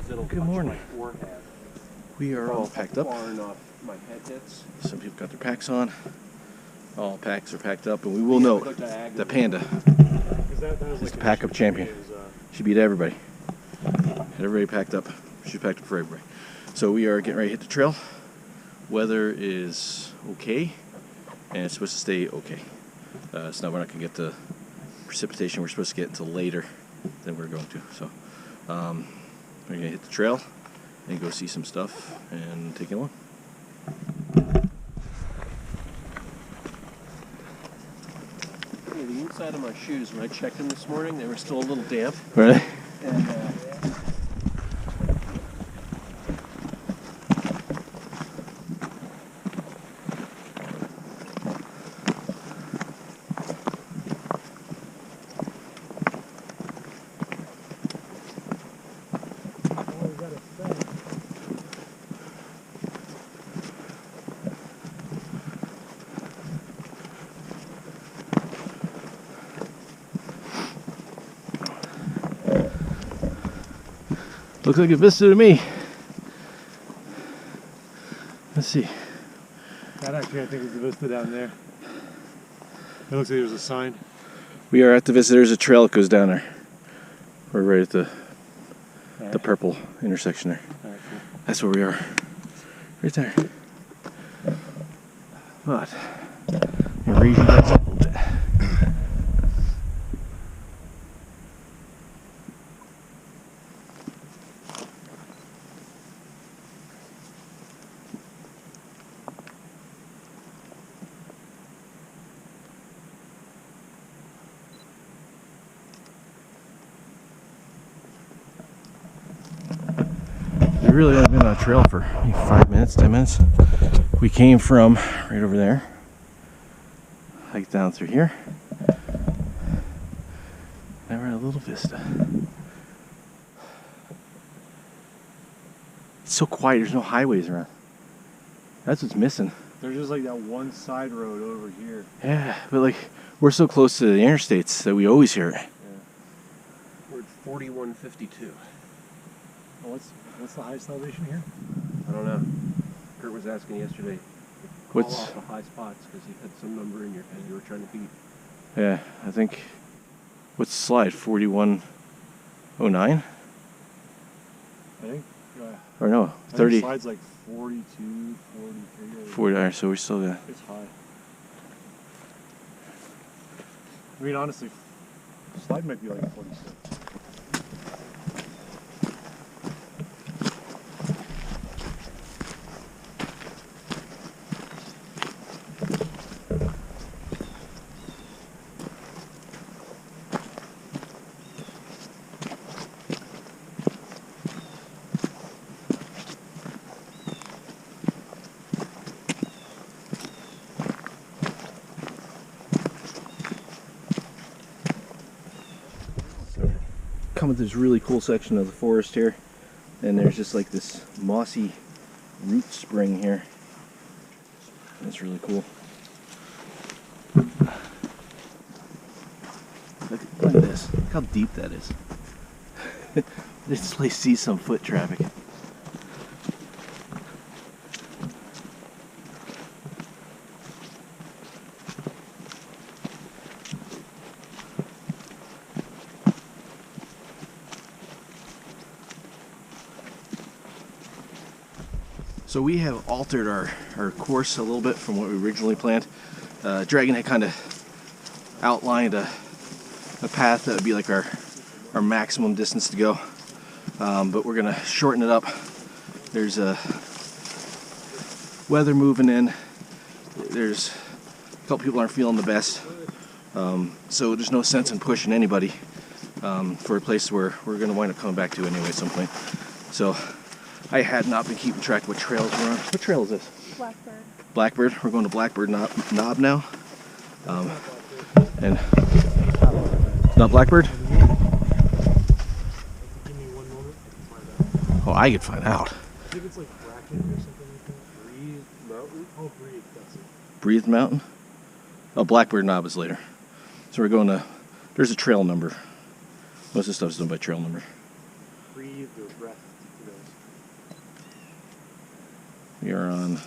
Good morning. We are all packed up. My head hits. Some people got their packs on. All packs are packed up, and we will note that Panda is the pack-up champion. She beat everybody. Had everybody packed up. She packed up for everybody. So we are getting ready to hit the trail. Weather is okay, and it's supposed to stay okay. So now we're not going to get the precipitation we're supposed to get until later than we're going to. So we're going to hit the trail and go see some stuff and take it along. The inside of my shoes, when I checked them this morning, they were still a little damp. Really? And, Looks like a vista to me. Let's see. That actually, I think, is the vista down there. It looks like there's a sign. We are at the vista. There's a trail that goes down there. We're right at the purple intersection there. All right, cool. That's where we are. Right there. But let me raise you guys up a little bit. We really haven't been on a trail for maybe 5 minutes, 10 minutes. We came from right over there, hiked down through here. Now we're at a little vista. It's so quiet, there's no highways around. That's what's missing. There's just like that one side road over here. Yeah, but like, we're so close to the interstates that we always hear it. Yeah. we're at 4152. What's the highest elevation here? I don't know. Kurt was asking yesterday. What's- Call off the high spots because you had some number in your head you were trying to beat. Yeah, I think, what's the slide, 4109? I think. Or no, I 30. think slide's like 42, 43. 40, all right, so we're still got. It's high. I mean, honestly, slide might be like 46. Come with this really cool section of the forest here, and there's just like this mossy root spring here. That's really cool. Look at this. Look how deep that is. This place sees some foot traffic. So we have altered our course a little bit from what we originally planned. Dragon had kind of outlined a path that would be like our maximum distance to go, but we're gonna shorten it up. There's a weather moving in. There's a couple people aren't feeling the best, so there's no sense in pushing anybody for a place where we're gonna wind up coming back to anyway at some point. So I had not been keeping track of what trails we're on. What trail is this? Blackbird. Blackbird. We're going to Blackbird Knob now. And not Blackbird? Give me 1 moment. Oh, I could find out. I think it's like Bracken or something like that. Breathe Mountain? Oh, Breathe, that's it. Breathe Mountain? Oh, Blackbird Knob is later. So we're going to, there's a trail number. Most of the stuff is done by trail number. Breathe or breath. We are on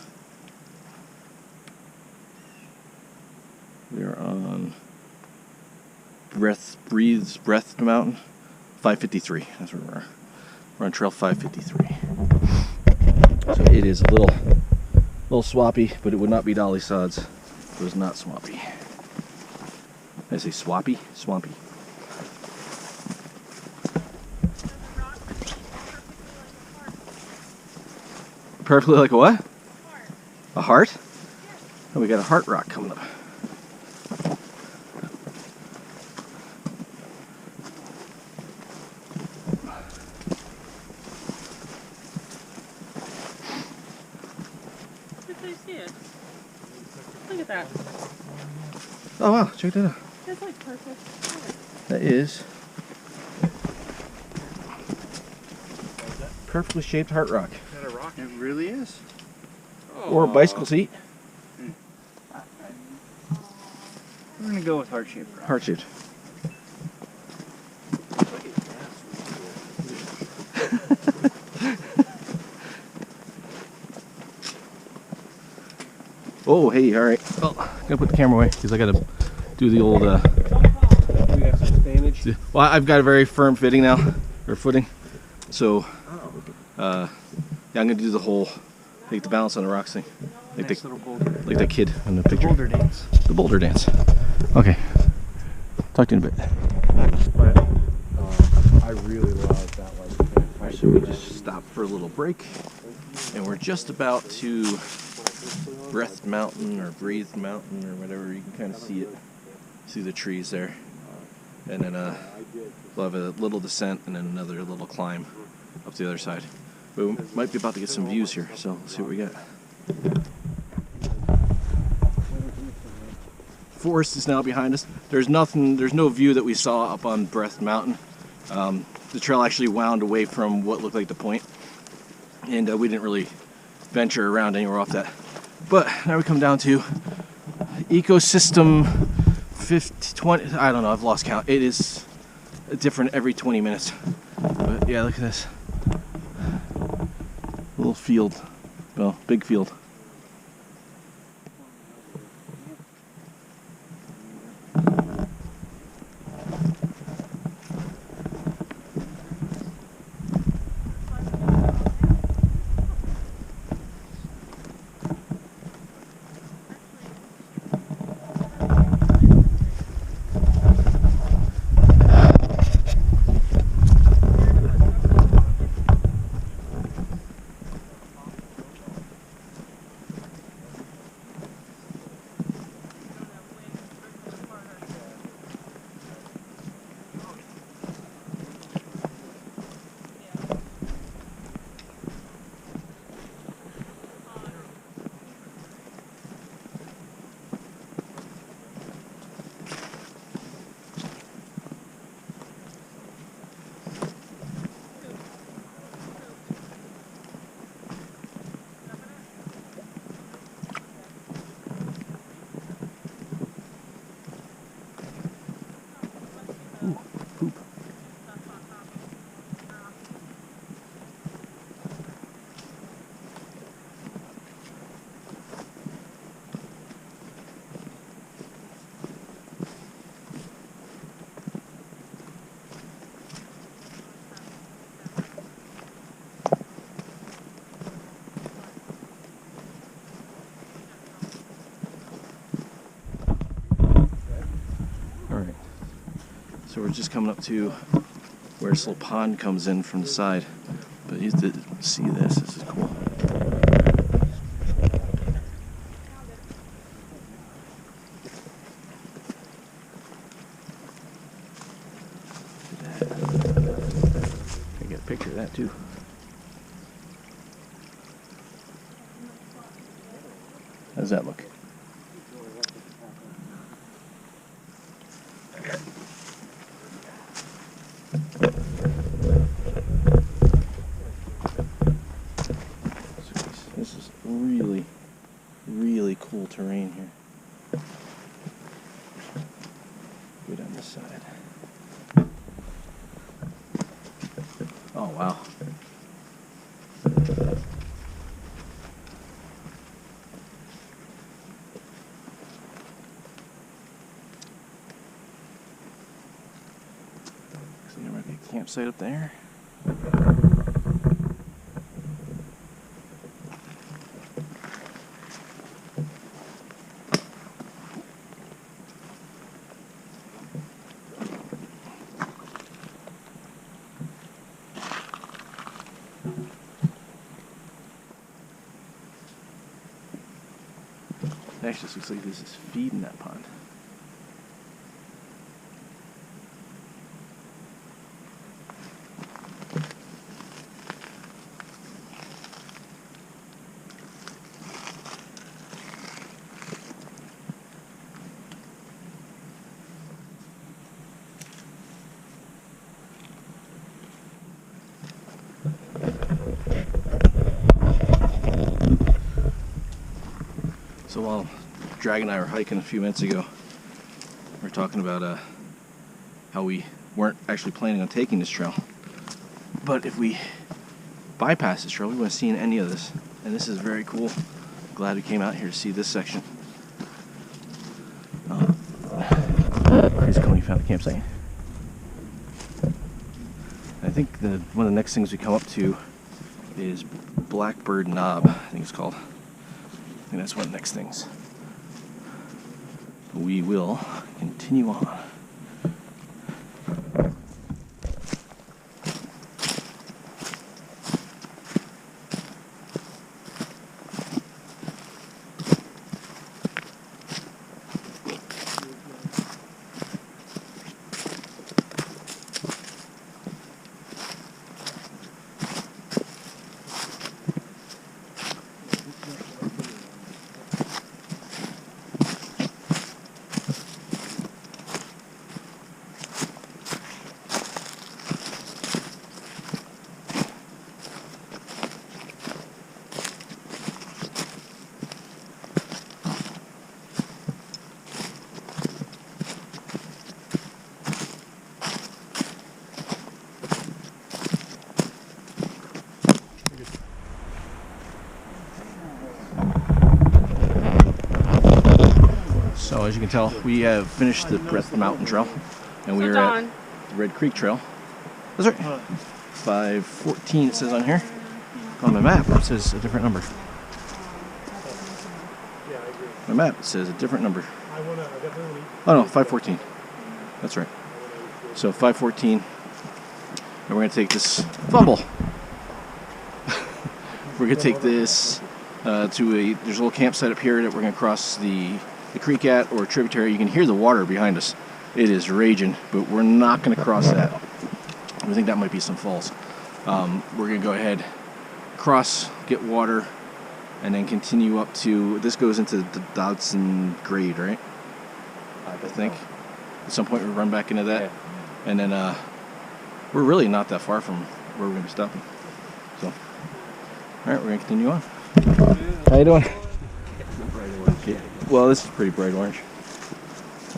Breathed Mountain, 553. That's where we are. We're on trail 553. So it is a little swampy, but it would not be Dolly Sods if it was not swampy. Did I say swampy? Swampy. Perfectly like a what? A heart? Oh, we got a heart rock coming up. Look at that. Oh wow, check that out. That's like perfect. That is perfectly shaped heart rock. Is that a rock? It really is. Or a bicycle seat. We're gonna go with heart-shaped rock. Heart shaped. Oh, hey, all right. Well, I'm gonna put the camera away because I gotta do the old. We got some advantage. Well, I've got a very firm fitting now, or footing. So, yeah, I'm gonna do the whole, like the balance on the rocks thing, like Nice little boulder. like that kid in the picture. Boulder dance. The boulder dance. Okay. Talk to you in a bit. But I really love that like. So we just stopped for a little break, and we're just about to Breathed Mountain or Breathed Mountain or whatever. You can kind of see it, see the trees there, and then we'll have a little descent and then another little climb up the other side. But we might be about to get some views here, so let's see what we got. Forest is now behind us. There's no view that we saw up on Breathed Mountain. The trail actually wound away from what looked like the point, and we didn't really venture around anywhere off that. But now we come down to ecosystem 20, I don't know, I've lost count. It is different every 20 minutes. But yeah, look at this. Little field, well, big field. Poop. So we're just coming up to where this little pond comes in from the side. But you have to see this. This is cool. Look at that. I get a picture of that too. How does that look? This is really, really cool terrain here. Go down this side. Oh wow. campsite up there. Actually, this looks like this is feeding that pond. So while Drag and I were hiking a few minutes ago, we were talking about how we weren't actually planning on taking this trail. But if we bypass this trail, we wouldn't have seen any of this. And this is very cool. Glad we came out here to see this section. KrizAkoni found the campsite. I think one of the next things we come up to is Blackbird Knob, I think it's called. I think that's one of the next things. We will continue on. So as you can tell, we have finished the Breath Mountain Trail, and we are at the Red Creek Trail. That's right. 5:14 it says on here. On my map it says a different number. Yeah, I agree. My map it says a different number. I definitely. Oh no, 5:14. That's right. So 5:14, and we're gonna take this fumble. We're gonna take this there's a little campsite up here that we're gonna cross the creek at, or a tributary. You can hear the water behind us. It is raging, but we're not gonna cross that. I think that might be some falls. We're gonna go ahead, cross, get water, and then continue up to, this goes into the Dodson grade, right? I think. At some point we'll run back into that. Yeah. And then we're really not that far from where we're gonna be stopping. So, all right, we're gonna continue on. How you doing? Okay. Well, this is pretty bright orange.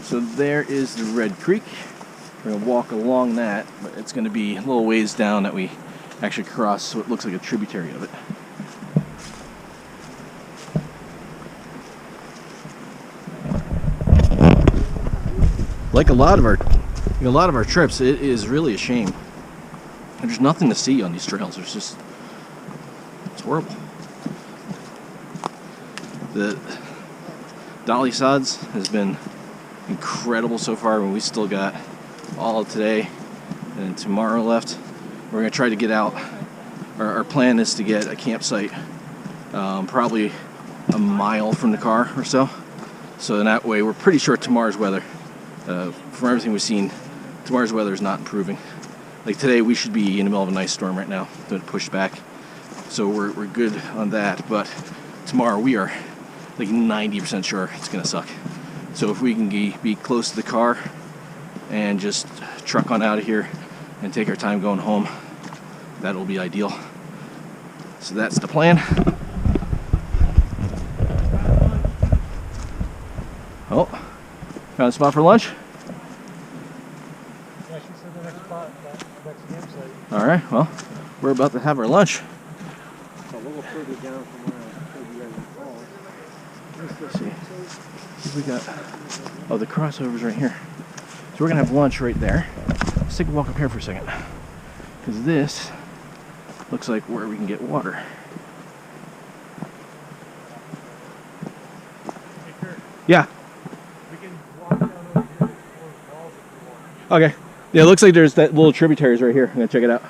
So there is the Red Creek. We're gonna walk along that, but it's gonna be a little ways down that we actually cross, so it looks like a tributary of it. Like a lot of our trips, it is really a shame. There's nothing to see on these trails. It's horrible. The Dolly Sods has been incredible so far, and we still got all of today and tomorrow left. We're gonna try to get out. Our plan is to get a campsite probably a mile from the car or so. So in that way, we're pretty sure tomorrow's weather, from everything we've seen, tomorrow's weather is not improving. Like today, we should be in the middle of a nice storm right now, so it pushed back. So we're good on that, but tomorrow we are like 90% sure it's gonna suck. So if we can be close to the car and just truck on out of here and take our time going home, that'll be ideal. So that's the plan. Oh, found a spot for lunch? Yeah, she said the next spot, next campsite. All right, well, we're about to have our lunch. A little further down from where I told you guys it falls. Let's see. We got, oh, the crossover's right here. So we're gonna have lunch right there. Let's take a walk up here for a second. because this looks like where we can get water. Hey, Kurt, Yeah. we can walk down over here to explore the falls if you want. Okay. Yeah, it looks like there's that little tributaries right here. I'm gonna check it out.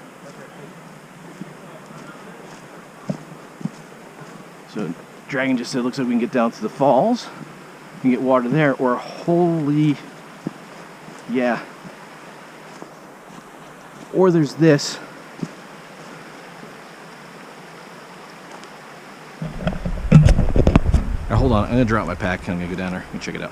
So Dragon just said it looks like we can get down to the falls. We can get water there, or holy, yeah. Or there's this. Now hold on, I'm gonna drop my pack and I'm gonna go down there and check it out.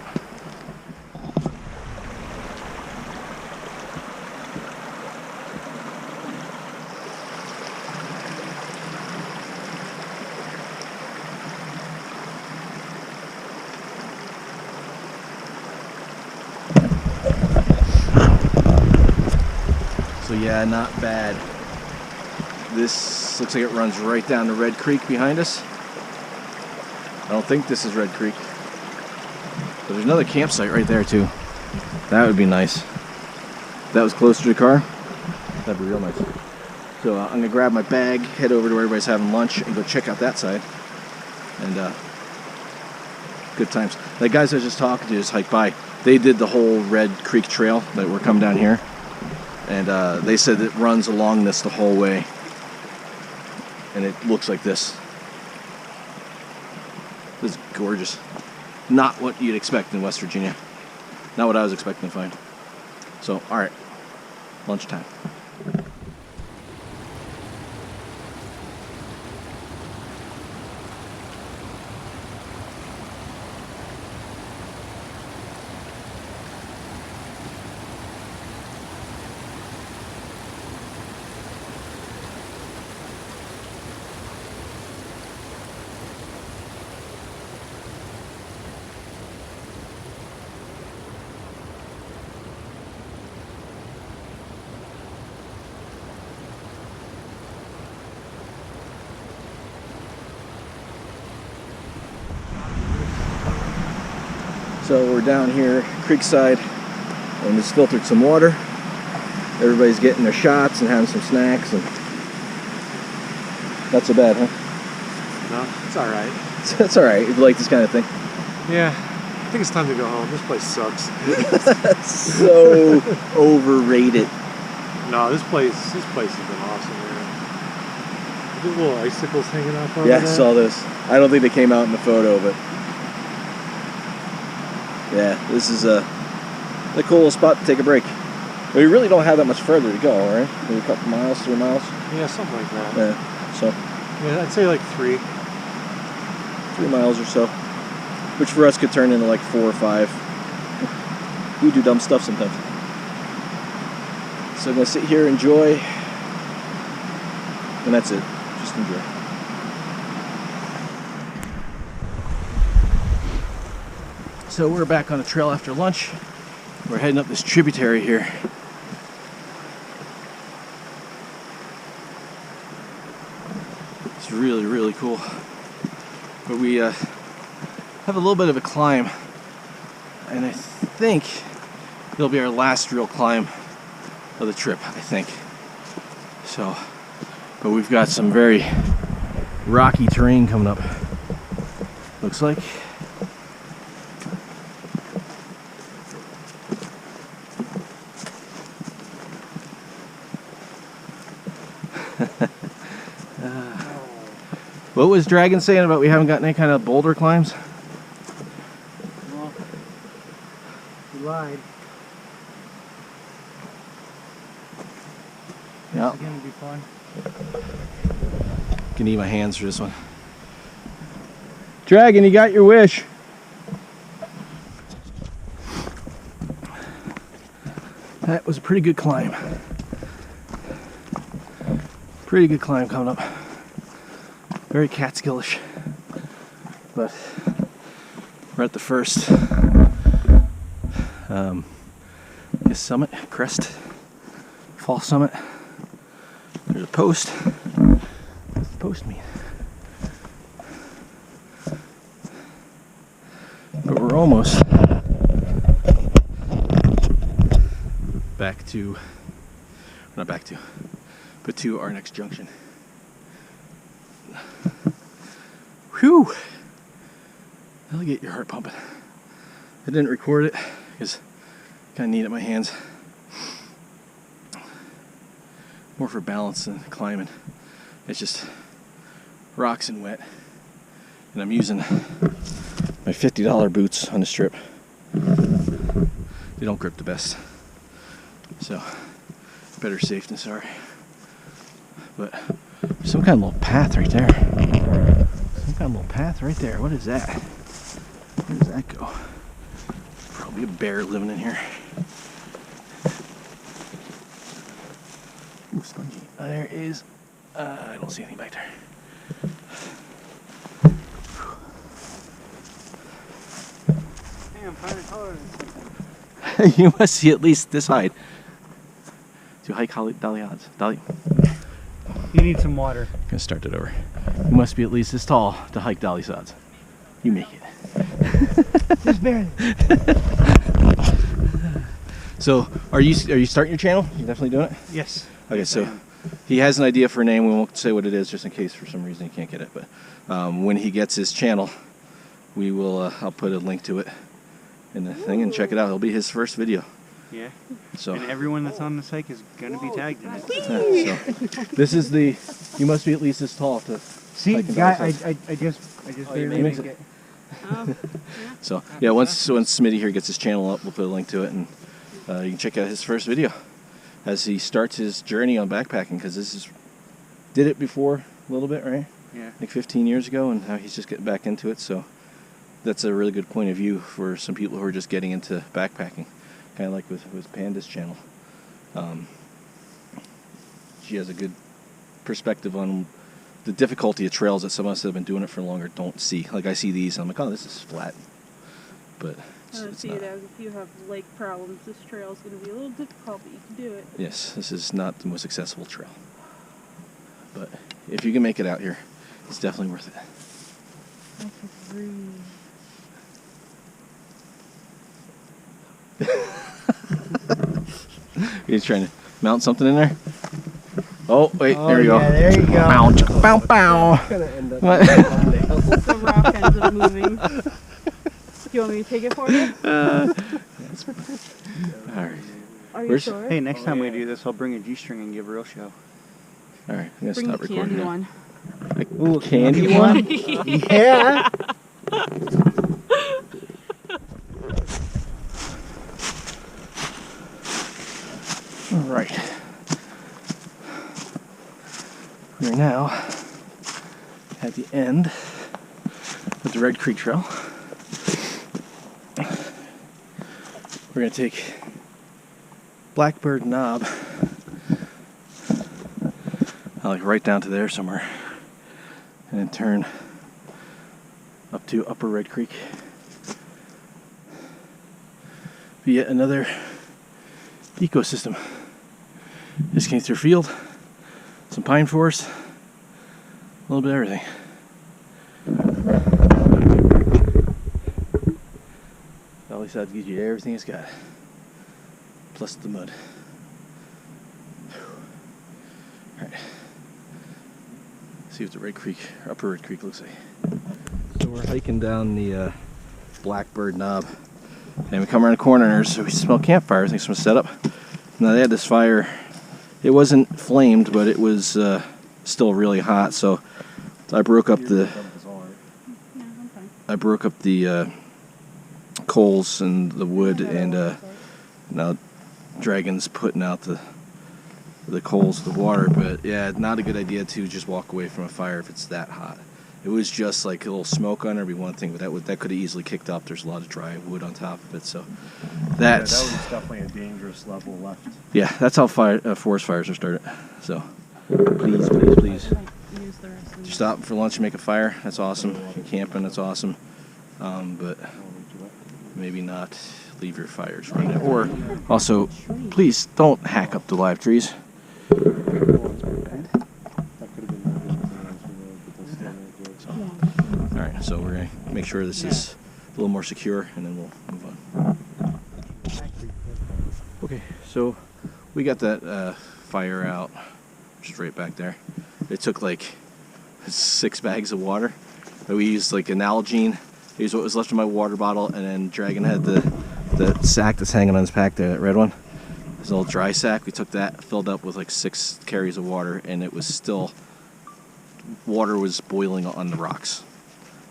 So yeah, not bad. This looks like it runs right down to Red Creek behind us. I don't think this is Red Creek. But there's another campsite right there too. That would be nice. If that was closer to the car, that'd be real nice. So I'm gonna grab my bag, head over to where everybody's having lunch, and go check out that side. And good times. The guys I was just talking to just hiked by. They did the whole Red Creek trail that we're coming down here. And they said it runs along this the whole way. And it looks like this. This is gorgeous. Not what you'd expect in West Virginia. Not what I was expecting to find. So, alright. Lunchtime. So we're down here, creekside, and just filtered some water. Everybody's getting their shots and having some snacks, and not so bad, huh? No, it's alright. That's alright if you like this kind of thing. Yeah, I think it's time to go home. This place sucks. So overrated. No, this place has been awesome, man. There's little icicles hanging off over Yeah, I there. saw this. I don't think they came out in the photo, but yeah, this is a cool little spot to take a break. We really don't have that much further to go, right? Maybe a couple miles, 3 miles. Yeah, something like that. Yeah, so Yeah, I'd say like 3. 3 miles or so, which for us could turn into like 4 or 5. We do dumb stuff sometimes. So I'm gonna sit here, enjoy, and that's it. Just enjoy. So we're back on the trail after lunch. We're heading up this tributary here. It's really, really cool. But we have a little bit of a climb, and I think it'll be our last real climb of the trip, I think. So, but we've got some very rocky terrain coming up. Looks like. What was Dragon saying about we haven't gotten any kind of boulder climbs? Well, you lied. Yeah. It's gonna be fun. Can eat my hands for this one. Dragon, you got your wish. That was a pretty good climb. Pretty good climb coming up. Very Catskillish. But we're at the first summit, crest, fall summit. There's a post. What's the post mean? But we're almost but to our next junction. Whew! That'll get your heart pumping. I didn't record it because I kind of need it in my hands. More for balance than climbing. It's just rocks and wet. And I'm using my $50 boots on this trip. They don't grip the best. So, better safe than sorry. But there's some kind of little path right there. Some kind of little path right there. What is that? Where does that go? Probably a bear living in here. Ooh, spongy. There is. I don't see anything back there. Hey, I'm finding taller than something. You must see at least this height. To hike Dolly Sods. Dolly. You need some water. I'm gonna start it over. You must be at least this tall to hike Dolly Sods. You make it. Just barely. So, are you starting your channel? You definitely doing it? Yes. Okay, so he has an idea for a name. We won't say what it is, just in case for some reason he can't get it. But when he gets his channel, we will. I'll put a link to it in the thing and check it out. It'll be his first video. Yeah. So. And everyone that's on this hike is gonna be tagged in it. Yeah, so this is the. You must be at least this tall to. See, hike in guy, Dolly Sods. I just barely you make make it. So yeah, once Smitty here gets his channel up, we'll put a link to it, and you can check out his first video as he starts his journey on backpacking. Because did it before a little bit, right? Yeah. Like 15 years ago, and now he's just getting back into it. So that's a really good point of view for some people who are just getting into backpacking, kind of like with Panda's channel. She has a good perspective on the difficulty of trails that some of us that have been doing it for longer don't see. Like I see these, and I'm like, oh, this is flat, but it's See not. it as if you have lake problems, this trail is going to be a little difficult, but you can do it. Yes, this is not the most accessible trail, but if you can make it out here, it's definitely worth it. He's trying to mount something in there. Oh wait, there we go. Yeah, there you go. Bow, bow, bow. What? The rock ends up moving. Do you want me to take it for you? All right. Are you Where's- sure? Hey, next time we do this, I'll bring a G-string and give a real show. All right, I'm gonna Bring stop the recording candy now. one. Ooh, a candy one? Yeah. All right. We are now at the end of the Red Creek Trail. We're going to take Blackbird Knob, like right down to there somewhere, and then turn up to Upper Red Creek. Be yet another ecosystem. Just came through a field, some pine forest, a little bit of everything. Dolly Sods gives you everything it's got, plus the mud. Alright, see what the Red Creek, or Upper Red Creek looks like. So we're hiking down the Blackbird Knob, and we come around a corner and we smell campfires. Thanks for the setup. Now they had this fire. It wasn't flamed, but it was still really hot. So I broke up the coals and the wood, and now Dragon's putting out the coals of the water. But yeah, not a good idea to just walk away from a fire if it's that hot. It was just like a little smoke on it would be one thing, but that could have easily kicked up. There's a lot of dry wood on top of it, so that's that was definitely a dangerous level left. yeah. That's how forest fires are started. So please, please, please, Use the rest of you stop for lunch and make a fire. That's awesome. You're camping. That's awesome. But maybe not leave your fires running. Or also, please don't hack up the live trees. Alright, so we're going to make sure this is a little more secure, and then we'll move on. Okay, so we got that fire out which is right back there. It took like 6 bags of water. We used like an Nalgene. I used what was left in my water bottle, and then Dragon had the sack that's hanging on his pack there, that red one. It's an old dry sack. We took that, filled up with like 6 carries of water, and it was still, water was boiling on the rocks.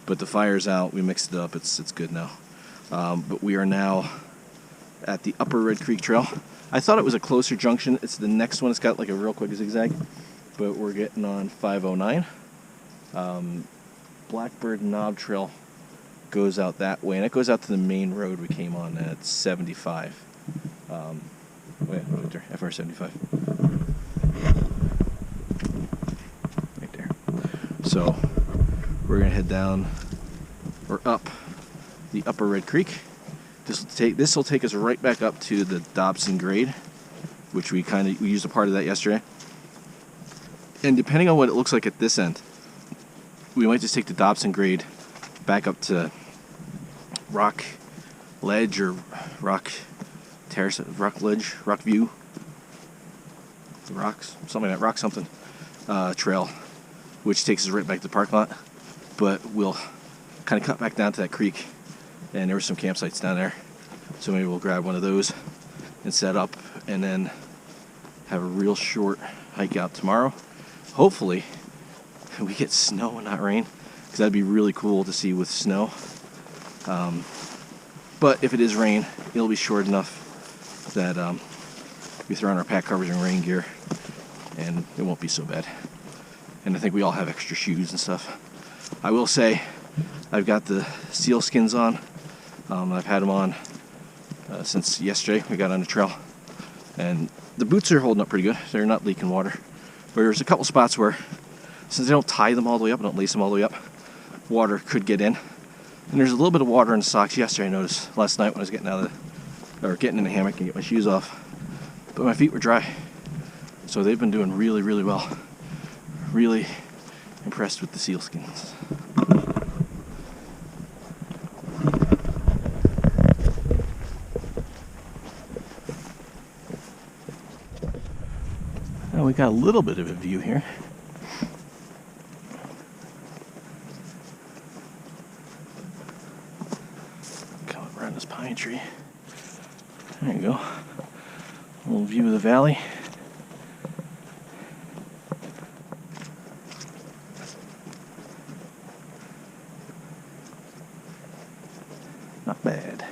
But the fire's out. We mixed it up. It's good now. But we are now at the Upper Red Creek Trail. I thought it was a closer junction. It's the next one. It's got like a real quick zigzag, but we're getting on 509. Blackbird Knob Trail goes out that way, and it goes out to the main road we came on at 75. Wait, right there, FR 75. Right there. So we're gonna head down or up the Upper Red Creek. This will take us right back up to the Dobson Grade, which we used a part of that yesterday. And depending on what it looks like at this end, we might just take the Dobson Grade back up to Rock Ledge or Rock Terrace, Rock Ledge, Rock View, the Rocks, something like that, Rock something trail, which takes us right back to the parking lot. But we'll kind of cut back down to that creek, and there were some campsites down there, so maybe we'll grab one of those and set up, and then have a real short hike out tomorrow. Hopefully we get snow and not rain, because that'd be really cool to see with snow. But if it is rain, it'll be short enough that we throw on our pack covers and rain gear, and it won't be so bad. And I think we all have extra shoes and stuff. I will say, I've got the seal skins on. I've had them on since yesterday. We got on the trail, and the boots are holding up pretty good. They're not leaking water. But there's a couple spots where, since they don't tie them all the way up, don't lace them all the way up, water could get in. And there's a little bit of water in the socks yesterday. I noticed last night when I was getting in the hammock and get my shoes off. But my feet were dry, so they've been doing really, really well. Really impressed with the seal skins. Now we got a little bit of a view here. Come up around this pine tree. There you go. A little view of the valley. Not bad.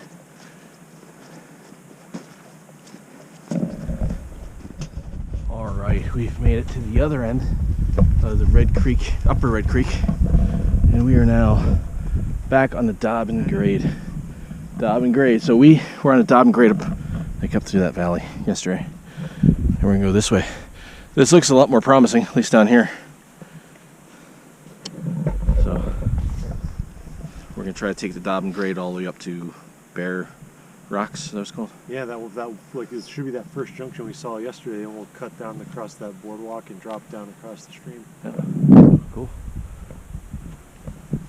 All right, we've made it to the other end of the Red Creek, Upper Red Creek, and we are now back on the Dobbin Grade. Dobbin Grade. So we were on a Dobbin Grade up through that valley yesterday, and we're gonna go this way. This looks a lot more promising, at least down here. So we're gonna try to take the Dobbin Grade all the way up to Bear Rocks. Is that what it's called? Yeah, that like it should be that first junction we saw yesterday, and we'll cut down across that boardwalk and drop down across the stream. Yeah. Cool.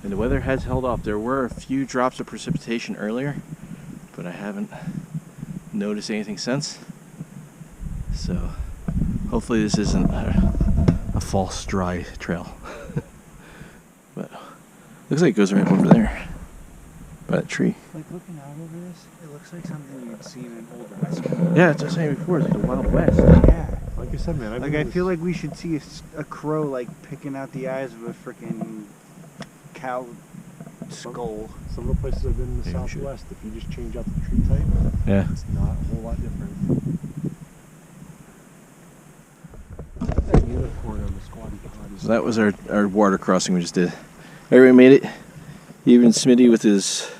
And the weather has held off. There were a few drops of precipitation earlier, but I haven't noticed anything since. So hopefully this isn't a false dry trail. But looks like it goes right over there by that tree. Like looking out over this, it looks like something you'd seen in old West. Yeah, that's what I was saying before. It's like the Wild West. Yeah. Like I said, man, I feel like we should see a crow like picking out the eyes of a freaking cow skull. Some of the places I've been in the Southwest, if you just change out the tree type, Yeah. it's not a whole lot different. That unicorn on the squatty potty. So that was our water crossing we just did. Everybody made it. Even Smitty with his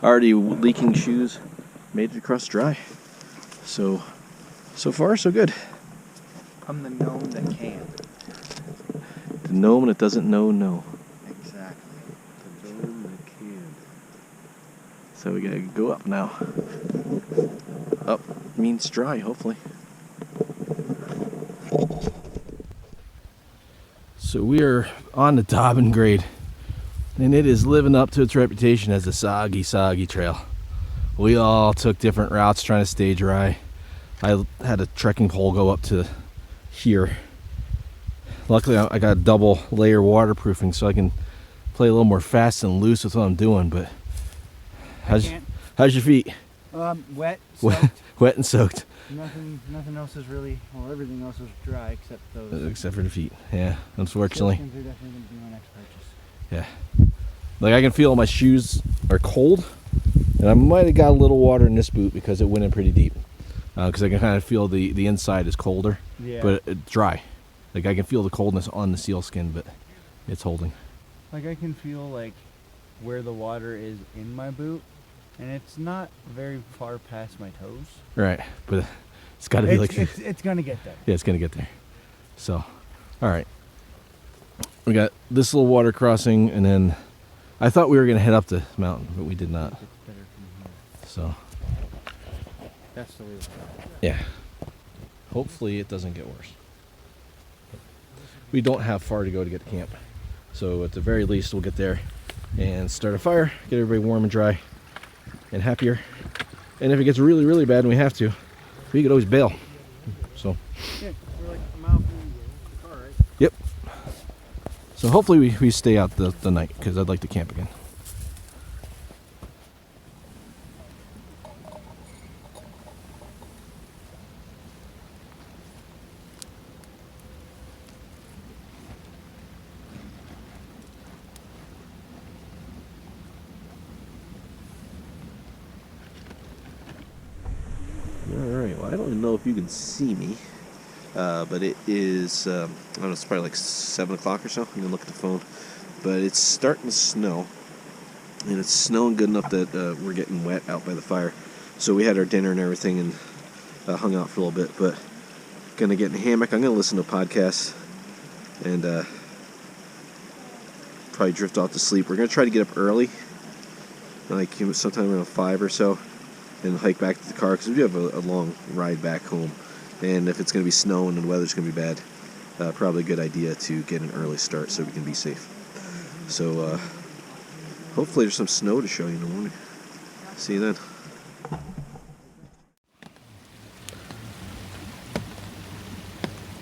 already leaking shoes made it across dry. So far so good. I'm the gnome that can. The gnome that doesn't know no. Exactly. The gnome that can. So we gotta go up now. Up means dry, hopefully. So we are on the Dobbin Grade, and it is living up to its reputation as a soggy trail. We all took different routes trying to stay dry. I had a trekking pole go up to here, Luckily, I got a double layer waterproofing, so I can play a little more fast and loose with what I'm doing. But how's your feet? Wet, Wet, soaked. wet and soaked. Nothing else is really, well, everything else is dry except those. Except for the feet. Yeah, unfortunately. Sealskins are definitely going to be my next purchase. Yeah. Like I can feel my shoes are cold, and I might have got a little water in this boot because it went in pretty deep. Because I can kind of feel the inside is colder, Yeah. but it's dry. Like I can feel the coldness on the sealskin, but it's holding. Like I can feel like where the water is in my boot, and it's not very far past my toes. Right, but it's got to be like it's gonna get there. yeah, it's gonna get there. So, all right, we got this little water crossing, and then I thought we were gonna head up the mountain, but we did not. It's better from here. So That's the way. yeah, hopefully it doesn't get worse. We don't have far to go to get to camp, so at the very least we'll get there and start a fire, get everybody warm and dry and happier. And if it gets really, really bad and we have to, we could always bail. So Yeah, we're like a mile from the car, right? yep. So hopefully we stay out the night, because I'd like to camp again. Alright, well, I don't even know if you can see me, but it is, I don't know, it's probably like 7 o'clock or so. I'm going to look at the phone. But it's starting to snow, and it's snowing good enough that we're getting wet out by the fire. So we had our dinner and everything and hung out for a little bit, but going to get in a hammock. I'm going to listen to podcasts and probably drift off to sleep. We're going to try to get up early, like sometime around 5 or so, and hike back to the car, because we do have a long ride back home. And if it's going to be snowing and the weather's going to be bad, probably a good idea to get an early start so we can be safe. So hopefully there's some snow to show you in the morning. See you then.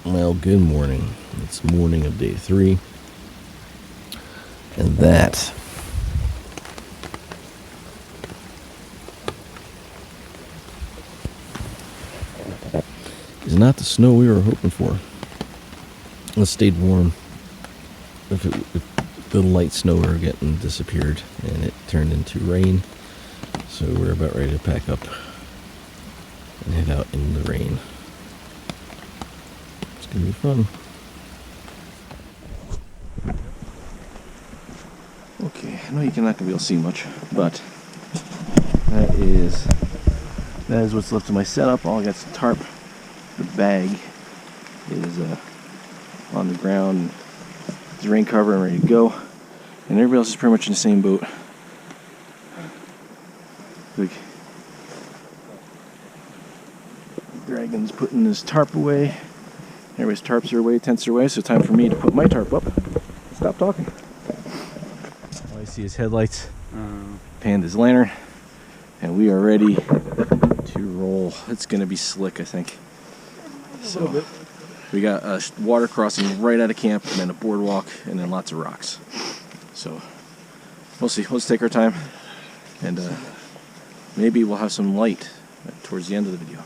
Well, good morning. It's morning of day 3. And that is not the snow we were hoping for. It stayed warm. If the light snow we were getting disappeared, and it turned into rain. So we're about ready to pack up and head out in the rain. It's gonna be fun. Okay, I know you're not gonna be able to see much, but that is what's left of my setup. All I got is a tarp. The bag is on the ground. It's rain cover and ready to go. And everybody else is pretty much in the same boat. Like, Dragon's putting his tarp away. Everybody's tarps are away, tents are away, so time for me to put my tarp up. Stop talking. All I see is headlights, Panda's lantern, and we are ready to roll. It's gonna be slick, I think. So we got a water crossing right out of camp, and then a boardwalk, and then lots of rocks. So we'll see. Let's take our time, and maybe we'll have some light towards the end of the video.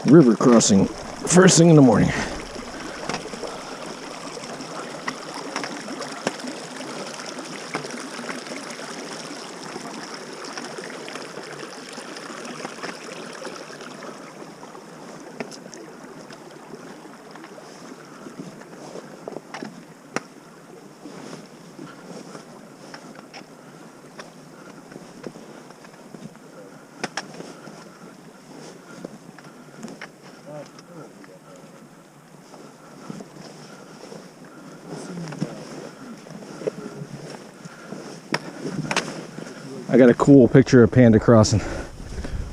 River crossing, first thing in the morning. I got a cool picture of Panda crossing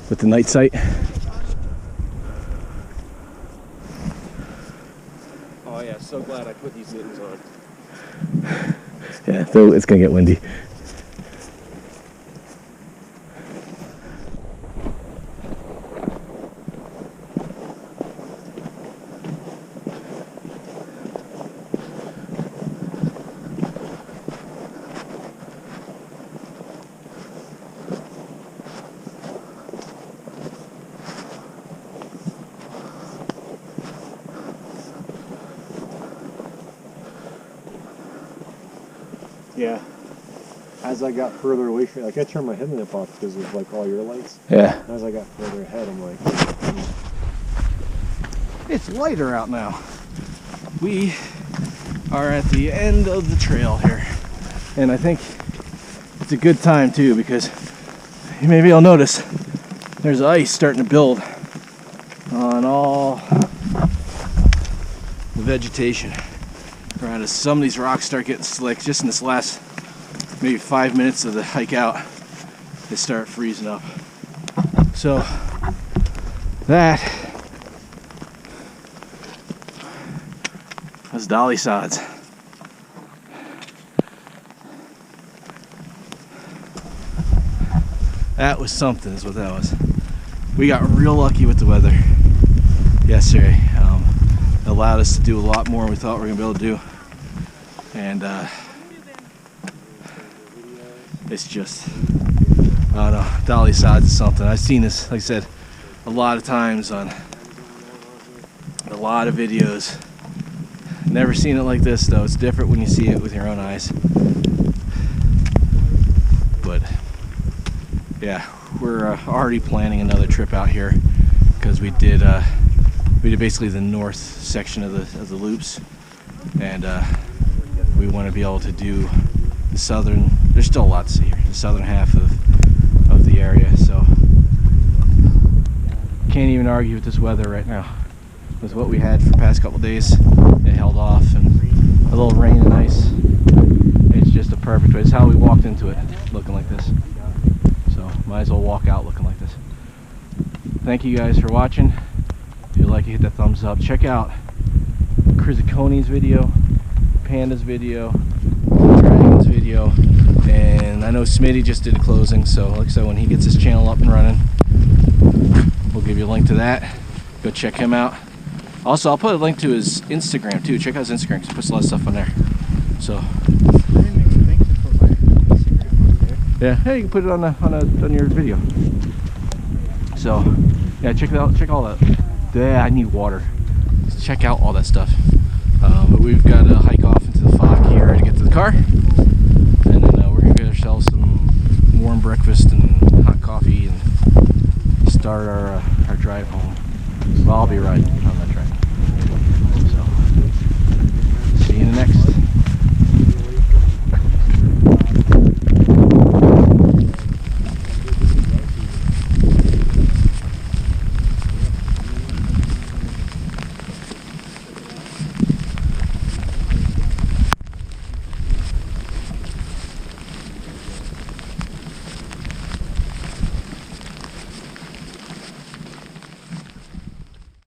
with the night sight. Oh yeah, so glad I put these mittens on. Yeah, so it's gonna get windy. Yeah. As I got further away from, like, I turned my headlamp off because of like all your lights. Yeah. As I got further ahead, I'm like, It's lighter out now. We are at the end of the trail here. And I think it's a good time too, because maybe you'll notice there's ice starting to build on all the vegetation around us. Some of these rocks start getting slick just in this last maybe 5 minutes of the hike out. They start freezing up. So that was Dolly Sods. That was something, is what that was. We got real lucky with the weather yesterday. It allowed us to do a lot more than we thought we were going to be able to do. And it's just, I don't know, Dolly Sods is something. I've seen this, like I said, a lot of times on a lot of videos. Never seen it like this though. It's different when you see it with your own eyes. But yeah, we're already planning another trip out here because we did basically the north section of the loops, and we want to be able to do the southern. There's still a lot to see here. The southern half of the area. So can't even argue with this weather right now. With what we had for the past couple days, it held off, and a little rain and ice. It's just a perfect way. It's how we walked into it, looking like this. So might as well walk out looking like this. Thank you guys for watching. If you like it, hit that thumbs up. Check out KrizAkoni's video, Panda's video, Dragon's video, and I know Smitty just did a closing, so like I said, when he gets his channel up and running, we'll give you a link to that. Go check him out. Also, I'll put a link to his Instagram too. Check out his Instagram because he puts a lot of stuff on there. So yeah, hey, you can put it on your video. So yeah, check it out. Check all that. Yeah, I need water. Just check out all that stuff. But we've got to hike off into the fog here to get to the car, and then we're gonna get ourselves some warm breakfast and hot coffee and start our drive home. Well, I'll be riding on that drive.